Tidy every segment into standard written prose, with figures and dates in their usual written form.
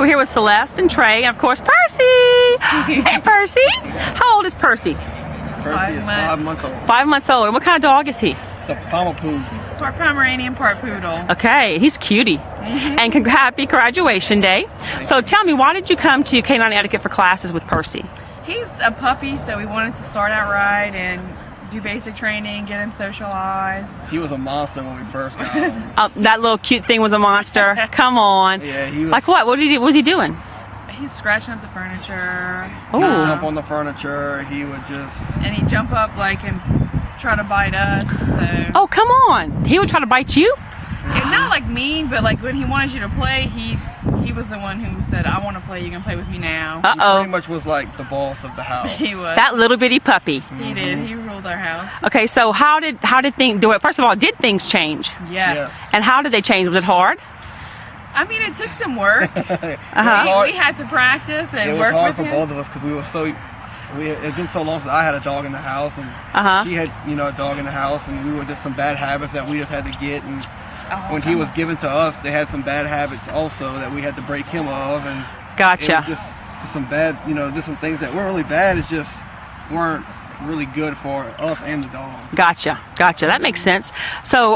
we're here with Celeste and Trey, and of course Percy. Hey Percy, how old is Percy? Percy is 5 months old. 5 months old. And what kind of dog is he? It's a Pomeranian. He's part Pomeranian, part poodle. Okay, he's cutie. And happy graduation day. So tell me, why did you come to Canine Etiquette for classes with Percy? He's a puppy, so we wanted to start out right and do basic training, get him socialized. He was a monster when we first got him. That little cute thing was a monster. Come on. Yeah, he was. Like what? What was he doing? He's scratching up the furniture. He would jump on the furniture. He would just. And he'd jump up like and try to bite us. So. Oh, come on. He would try to bite you? And not like mean, but like when he wanted you to play, he was the one who said, "I want to play. You can play with me now." He pretty much was like the boss of the house. He was. That little bitty puppy. He did. He ruled our house. Okay, so how did things do it? First of all, did things change? Yes. And how did they change? Was it hard? I mean, it took some work. We had to practice and work with him. It was hard for both of us because we were so. It's been so long since I had a dog in the house, and she had, a dog in the house, and we were just some bad habits that we just had to get. And when he was given to us, they had some bad habits also that we had to break him of. And gotcha. It was just some bad, just some things that were really bad. It just weren't really good for us and the dog. Gotcha. That makes sense. So,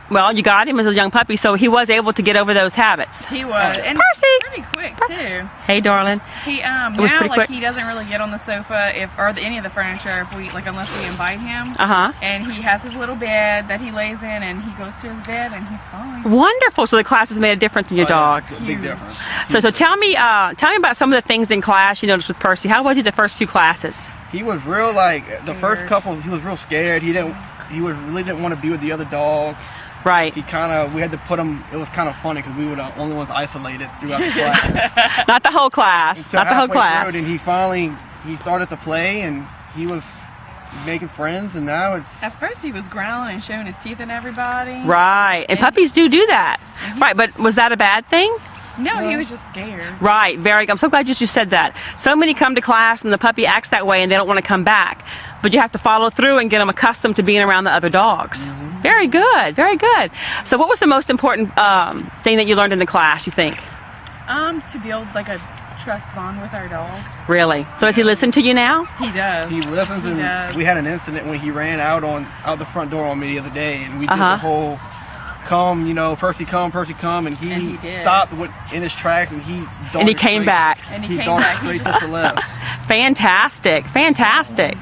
well, you got him as a young puppy, so he was able to get over those habits. He was. And Percy! Pretty quick, too. Hey, darling. He, now, he doesn't really get on the sofa or any of the furniture unless we invite him. And he has his little bed that he lays in, and he goes to his bed, and he's fine. Wonderful. So the class has made a difference in your dog. Yeah, big difference. So tell me about some of the things in class you noticed with Percy. How was he the first few classes? He was real, the first couple, he was real scared. He really didn't want to be with the other dogs. Right. We had to put him, it was kind of funny because we were the only ones isolated throughout the class. Not the whole class. Not the whole class. And he started to play, and he was making friends, and now it's... At first he was growling and showing his teeth at everybody. Right. And puppies do that. Right, but was that a bad thing? No, he was just scared. Right, I'm so glad you said that. So many come to class and the puppy acts that way and they don't want to come back. But you have to follow through and get them accustomed to being around the other dogs. Very good, very good. So what was the most important thing that you learned in the class, you think? To build like a trust bond with our dog. Really? So does he listen to you now? He does. He listens, and we had an incident when he ran out the front door on me the other day, and we did the whole... Percy come, and he stopped in his tracks, and he came back. He darted straight to Celeste. Fantastic.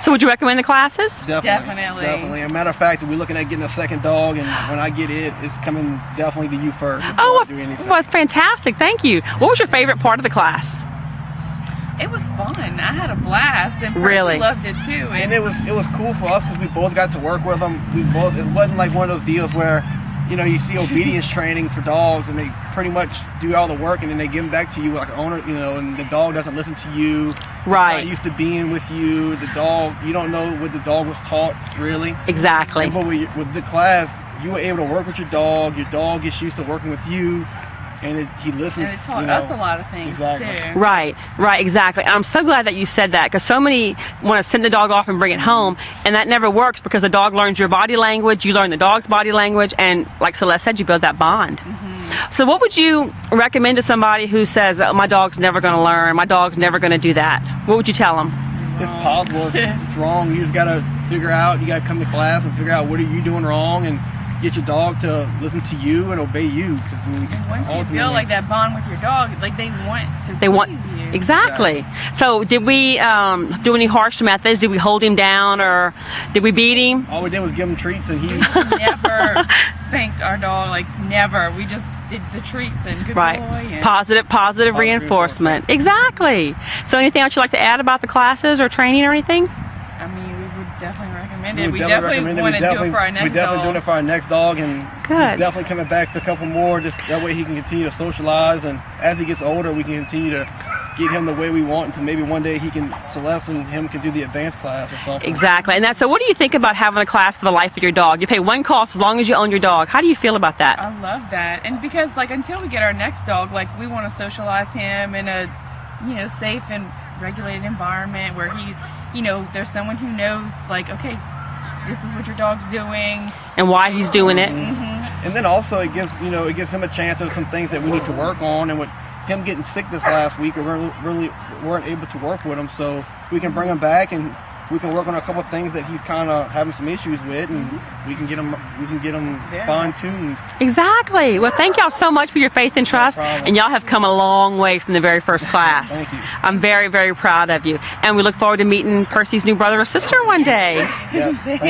So would you recommend the classes? Definitely. As a matter of fact, we're looking at getting a second dog, and when I get it's coming definitely to you first. Well, fantastic. Thank you. What was your favorite part of the class? It was fun. I had a blast, and Percy loved it too. And it was cool for us because we both got to work with them. It wasn't like one of those deals where, you see obedience training for dogs, and they pretty much do all the work, and then they give them back to you like an owner, and the dog doesn't listen to you. Right. Not used to being with you. The dog, you don't know what the dog was taught really. Exactly. But with the class, you were able to work with your dog. Your dog gets used to working with you. And he listens. And it taught us a lot of things too. Right, exactly. I'm so glad that you said that, because so many want to send the dog off and bring it home, and that never works because the dog learns your body language, you learn the dog's body language, and like Celeste said, you build that bond. So what would you recommend to somebody who says, oh, my dog's never going to learn, my dog's never going to do that? What would you tell them? It's possible. It's wrong. You just got to figure out, you got to come to class and figure out what are you doing wrong, and get your dog to listen to you and obey you. And once you feel like that bond with your dog, like they want you. Exactly. So did we do any harsh methods? Did we hold him down, or did we beat him? All we did was give him treats, and he never spanked our dog. Like never. We just did the treats and good boy. And Positive reinforcement. Exactly. So anything else you'd like to add about the classes or training or anything? I mean, we would definitely recommend it. We definitely want to do it for our next dog. We're definitely doing it for our next dog, and good. We're definitely coming back to a couple more. Just that way he can continue to socialize, and as he gets older, we can continue to get him the way we want until maybe one day Celeste and him can do the advanced class or something. Exactly. And so what do you think about having a class for the life of your dog? You pay one cost as long as you own your dog. How do you feel about that? I love that. And because until we get our next dog, we want to socialize him in a safe and regulated environment where there's someone who knows okay, this is what your dog's doing and why he's doing it. And then also it gives him a chance of some things that we need to work on. And with him getting sick this last week, we really weren't able to work with him, so we can bring him back and we can work on a couple of things that he's kind of having some issues with, and we can get him fine-tuned. Exactly. Well, thank y'all so much for your faith and trust, and y'all have come a long way from the very first class. Thank you. I'm very, very proud of you, and we look forward to meeting Percy's new brother or sister one day. Yeah, thank you.